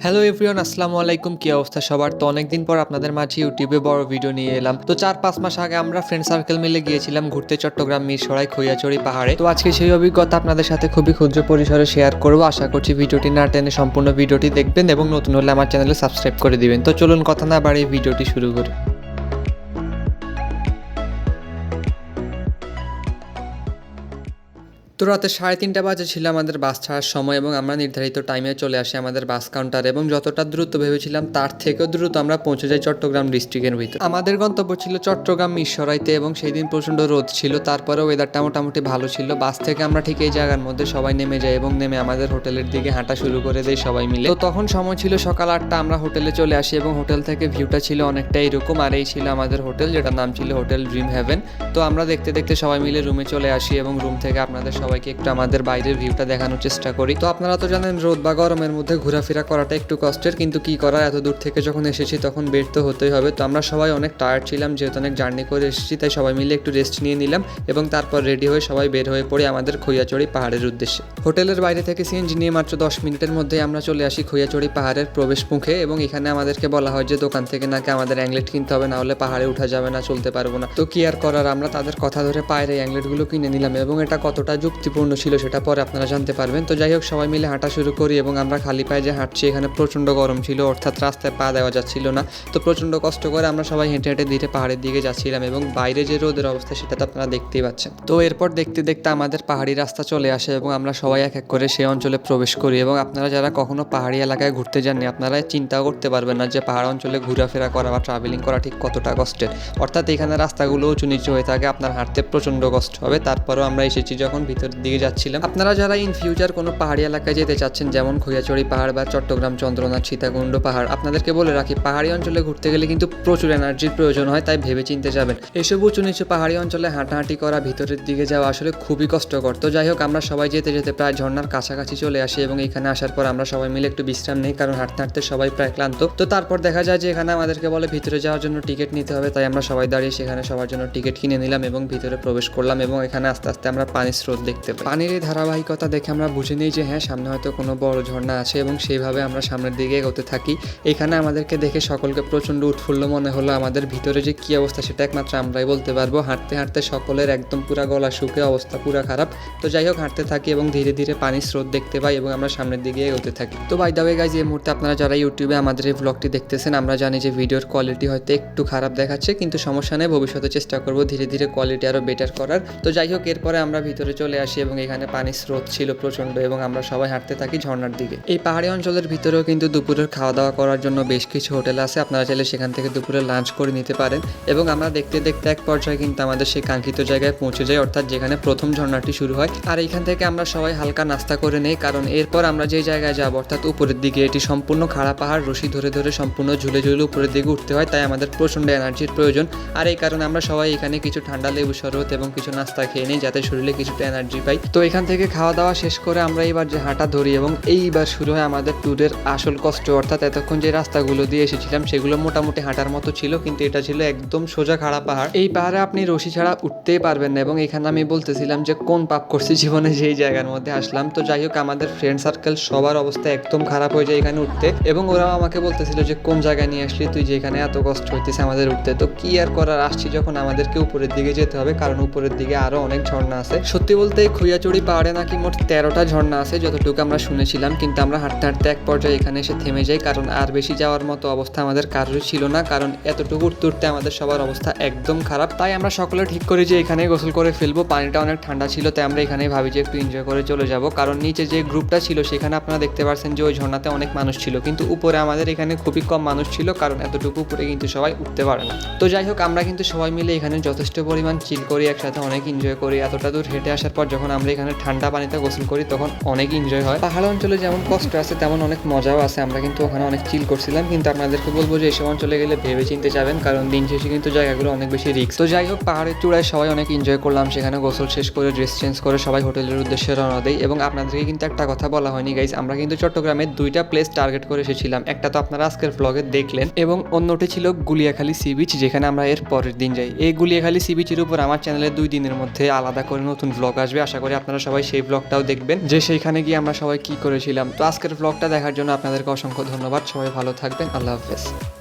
Hello everyone, আসসালামু আলাইকুম। কি অবস্থা সবার? তো অনেকদিন পর আপনাদের মাঝে ইউটিউবে বড় ভিডিও নিয়ে এলাম। তো 4-5 মাস আগে আমরা ফ্রেন্ড সার্কেল মিলে গিয়েছিলাম ঘুরতে চট্টগ্রাম মিরসরাই খৈয়াচড়ি পাহাড়ে। তো আজকে সেই অভিজ্ঞতা আপনাদের সাথে খুবই ক্ষুদ্র পরিসরে শেয়ার করব। আশা করছি ভিডিওটি না টেনে সম্পূর্ণ ভিডিওটি দেখবেন এবং নতুন হলে আমার চ্যানেলে সাবস্ক্রাইব করে দিবেন। তো চলুন কথা না বাড়িয়ে ভিডিওটি শুরু করি। তো রাতে 3:30 বাজে ছিল আমাদের বাস ছাড়ার সময় এবং আমরা নির্ধারিত টাইমে চলে আসি আমাদের বাস কাউন্টার এবং যতটা দ্রুত ভেবেছিলাম তার থেকেও দ্রুত আমরা পৌঁছে যাই চট্টগ্রাম ডিস্ট্রিক্টের ভিতর। আমাদের গন্তব্য ছিল চট্টগ্রাম মিরসরাইতে এবং সেই দিন প্রচণ্ড রোদ ছিল, তারপরেও ওয়েদারটা মোটামুটি ভালো ছিল। বাস থেকে আমরা ঠিক এই জায়গার মধ্যে সবাই নেমে যাই এবং নেমে আমাদের হোটেলের দিকে হাঁটা শুরু করে দেয় সবাই মিলে। তো তখন সময় ছিল সকাল 8টা। আমরা হোটেলে চলে আসি এবং হোটেল থেকে ভিউটা ছিল অনেকটা এরকম, আর এই ছিল আমাদের হোটেল, যেটার নাম ছিল হোটেল ড্রিম হেভেন। তো আমরা দেখতে দেখতে সবাই মিলে রুমে চলে আসি এবং রুম থেকে আপনাদের সবাইকে একটু আমাদের বাইরের ভিউটা দেখানোর চেষ্টা করি। তো আপনারা তো জানেন রোদ বা গরমের মধ্যে ঘোরাফেরা করাটা একটু কষ্টের, কিন্তু কি করার, এত দূর থেকে যখন এসেছি তখন বের তো হতেই হবে। তো আমরা সবাই অনেক টায়ার্ড ছিলাম, যেহেতু অনেক জার্নি করে এসেছি, তাই সবাই মিলে একটু রেস্ট নিয়ে নিলাম এবং তারপর রেডি হয়ে সবাই বের হয়ে পড়ি আমাদের খৈয়াচড়ি পাহাড়ের উদ্দেশ্যে। হোটেলের বাইরে থেকে সিএনজি নিয়ে মাত্র 10 মিনিটের মধ্যে আমরা চলে আসি খৈয়াচড়ি পাহাড়ের প্রবেশ মুখে এবং এখানে আমাদেরকে বলা হয় যে দোকান থেকে নাকি আমাদের অ্যাংলেট কিনতে হবে, না হলে পাহাড়ে উঠা যাবে না, চলতে পারবো না। তো কি আর করার, আমরা তাদের কথা ধরে পায়ের এই অ্যাংলেটগুলো কিনে নিলাম এবং এটা কতটা যুক্তিপূর্ণ ছিল সেটা পরে আপনারা জানতে পারবেন। তো যাই হোক, সবাই মিলে হাঁটা শুরু করি এবং আমরা খালি পায়ে যে হাঁটছি, এখানে প্রচণ্ড গরম ছিল, অর্থাৎ রাস্তায় পা দেওয়া যাচ্ছিল না। তো প্রচণ্ড কষ্ট করে আমরা সবাই হেঁটে হেঁটে ধীরে পাহাড়ের দিকে যাচ্ছিলাম এবং বাইরে যে রোদের অবস্থা সেটা তো আপনারা দেখতেই পাচ্ছেন। তো এরপর দেখতে দেখতে আমাদের পাহাড়ি রাস্তা চলে আসে এবং আমরা সবাই এক এক করে সেই অঞ্চলে প্রবেশ করি এবং আপনারা যারা কখনো পাহাড়ি এলাকায় ঘুরতে যাননি, আপনারা চিন্তাও করতে পারবেন না যে পাহাড় অঞ্চলে ঘোরাফেরা করা বা ট্রাভেলিং করা ঠিক কতটা কষ্টের। অর্থাৎ এখানে রাস্তাগুলো উঁচু নিচু হয়ে থাকে, আপনার হাঁটতে প্রচণ্ড কষ্ট হবে। তারপরেও আমরা এসেছি যখন ভিতরের দিকে যাচ্ছিলাম। আপনারা যারা ইন ফিউচার কোনো পাহাড়ি এলাকায় যেতে চাচ্ছেন, যেমন খৈয়াচড়ি পাহাড় বা চট্টগ্রাম চন্দ্রনাথ সীতাকুণ্ড পাহাড়, আপনাদেরকে বলে রাখি পাহাড়ি অঞ্চলে ঘুরতে গেলে কিন্তু প্রচুর এনার্জির প্রয়োজন হয়, তাই ভেবে চিনতে যাবেন। এসব উঁচু নিচু পাহাড়ি অঞ্চলে হাঁটাহাঁটি করা, ভিতরের দিকে যাওয়া আসলে খুবই কষ্টকর। তো যাই হোক, আমরা সবাই যেতে যেতে প্রায় ঝর্ণার কাছাকাছি চলে আসি এবং এখানে আসার পর আমরা সবাই মিলে একটু বিশ্রাম নেই, কারণ হাঁটতে হাঁটতে সবাই প্রায় ক্লান্ত। তো তারপর দেখা যায় যে এখানে আমাদেরকে বলে ভিতরে যাওয়ার জন্য টিকিট নিতে হবে, তাই আমরা সবাই দাঁড়িয়ে সেখানে সবার জন্য টিকিট কিনে নিলাম এবং ভিতরে প্রবেশ করলাম এবং এখানে আস্তে আস্তে আমরা পানির স্রোত দেখতে পাই। পানির এই ধারাবাহিকতা দেখে আমরা বুঝে নিই যে হ্যাঁ, সামনে হয়তো কোনো বড় ঝর্ণা আছে এবং সেইভাবে আমরা সামনের দিকে এগোতে থাকি। এখানে আমাদেরকে দেখে সকলকে প্রচণ্ড উৎফুল্ল মনে হলো। আমাদের ভিতরে যে কী অবস্থা সেটা একমাত্র আমরাই বলতে পারবো। হাঁটতে হাঁটতে সকলের একদম পুরা গলা শুকে অবস্থা পুরা খারাপ। তো যাই হোক, হাঁটতে থাকি এবং ধীরে ধীরে পানির স্রোত দেখতে পাই এবং আমরা সামনের দিকে এগোতে থাকি। তো বাই দ্য ওয়ে গাইজ, এই মুহূর্তে আপনারা যারা ইউটিউবে আমাদের এই ব্লগটি দেখতেছেন, আমরা জানি যে ভিডিওর কোয়ালিটি হয়তো একটু খারাপ দেখাচ্ছে, কিন্তু সমস্যা নেই, ভবিষ্যতে চেষ্টা করবো ধীরে ধীরে কোয়ালিটি আরও বেটার করার। তো যাই হোক, এরপরে আমরা ভিতরে চলে আসি এবং এখানে পানির স্রোত ছিল প্রচণ্ড এবং আমরা সবাই হাঁটতে থাকি ঝর্ণার দিকে। এই পাহাড়ি অঞ্চলের ভিতরেও কিন্তু দুপুরের খাওয়া দাওয়া করার জন্য বেশ কিছু হোটেল আছে, আপনারা চাইলে সেখান থেকে দুপুরে লাঞ্চ করে নিতে পারেন এবং আমরা দেখতে দেখতে এক পর্যায়ে কিন্তু আমাদের সেই কাঙ্ক্ষিত জায়গায় পৌঁছে যাই, অর্থাৎ যেখানে প্রথম ঝর্ণাটি শুরু হয়। আর এইখান থেকে আমরা সবাই হালকা নাস্তা করে নেই, কারণ এরপর আমরা যে জায়গায় যাব অর্থাৎ উপরের দিকে, এটি সম্পূর্ণ খাড়া পাহাড়, রশি ধরে ধরে সম্পূর্ণ ঝুলে ঝুলে উপরের দিকে উঠতে হয়, তাই আমাদের প্রচণ্ড এনার্জির প্রয়োজন। আর এই কারণে আমরা সবাই এখানে কিছু ঠান্ডা লেবু শরবত এবং কিছু নাস্তা খেয়ে নিই, যাতে শরীরে কিছুটা এনার্জি পাই। তো এখান থেকে খাওয়া দাওয়া শেষ করে আমরা এবার যে হাঁটা ধরি এবং এইবার শুরু হয় আমাদের ট্যুরের আসল কষ্ট, অর্থাৎ এতক্ষণ যে রাস্তাগুলো দিয়ে এসেছিলাম সেগুলো মোটামুটি হাঁটার মতো ছিল, কিন্তু এটা ছিল একদম সোজা খাড়া পাহাড়। এই পাহাড়ে আপনি রশি ছাড়া উঠতেই পারবেন না এবং এখানে আমি বলতেছিলাম যে কোন পাপ করছি জীবনে যেই জায়গার মধ্যে আসলাম। তো যাই হোক, আমাদের ফ্রেন্ড সার্কেল সবার অবস্থা একদম খারাপ হয়ে যায় এখানে উঠতে এবং ওরাও আমাকে বলতেছিল যে কোন জায়গায় নিয়ে আসলি তুই, যে এখানে এত কষ্ট হইতেছে আমাদের উঠতে। তো কি আর করার, আসছি যখন আমাদেরকে উপরের দিকে যেতে হবে, কারণ উপরের দিকে আরো অনেক ঝর্ণা আছে। সত্যি বলতে এই খৈয়াচড়ি পাহাড়ে নাকি মোট 13টা ঝর্ণা আছে যতটুকু আমরা শুনেছিলাম, কিন্তু আমরা হাঁটতে হাঁটতে এক পর্যায়ে এখানে এসে থেমে যাই, কারণ আর বেশি যাওয়ার মতো অবস্থা আমাদের কারোরই ছিল না, কারণ এতটুকু উঠতে উঠতে আমাদের সবার অবস্থা একদম খারাপ। তাই আমরা সকলে ঠিক করি যে এখানেই গোসল করে ফেলবো। পানিটা অনেক ঠান্ডা ছিল, তাই আমরা এখানেই ভাবি যে একটু এনজয় করে চলে যাব, কারণ নিচে যে গ্রুপটা ছিল সেখানে আপনারা দেখতে পাচ্ছেন যে ওই ঝর্ণাতে অনেক মানুষ ছিল, কিন্তু উপরে আমাদের এখানে খুবই কম মানুষ ছিল, কারণ এতটুকু উপরে কিন্তু সবাই উঠতে পারে না। তো যাই হোক, আমরা কিন্তু সবাই মিলে এখানে যথেষ্ট পরিমাণ চিল করি, একসাথে অনেক এনজয় করি। এতটা দূর হেঁটে আসার পর যখন আমরা এখানে ঠান্ডা পানিতে গোসল করি তখন অনেক এনজয় হয়। পাহাড় অঞ্চলে যেমন কষ্ট আছে তেমন অনেক মজাও আছে। আমরা কিন্তু ওখানে অনেক চিল করছিলাম, কিন্তু আপনাদেরকে বলবো যে এইসব অঞ্চলে গেলে ভেবে চিনতে যাবেন, কারণ দিন শেষে কিন্তু জায়গাগুলো অনেক বেশি রিস্ক। তো যাই হোক, পাহাড়ের চূড়ায় সবাই অনেক এনজয় করলাম, সেখানে গোসল শেষ করে ড্রেস চেঞ্জ করে সবাই হোটেলের উদ্দেশ্যে রওনা দেই। এবং আপনাদেরকে কিন্তু একটা কথা বলা হয়নি গাইজ, আমরা কিন্তু চট্টগ্রামে 2টা প্লেস টার্গেট করে এসেছিলাম। একটা তো আপনারা আজকের ব্লগে দেখলেন এবং অন্যটি ছিল গুলিয়াখালী সি বিচ, যেখানে আমরা এর পরের দিন যাই। এই গুলিয়াখালী সি বিচের উপর আমার চ্যানেলে 2 দিনের মধ্যে আলাদা করে নতুন ব্লগ আসবে, আসবে, আশা করি আপনারা সবাই সেই ব্লগটাও দেখবেন যে সেইখানে গিয়ে আমরা সবাই কি করেছিলাম। তো আজকের ব্লগটা দেখার জন্য আপনাদেরকে অসংখ্য ধন্যবাদ। সবাই ভালো থাকবেন, আল্লাহ হাফেজ।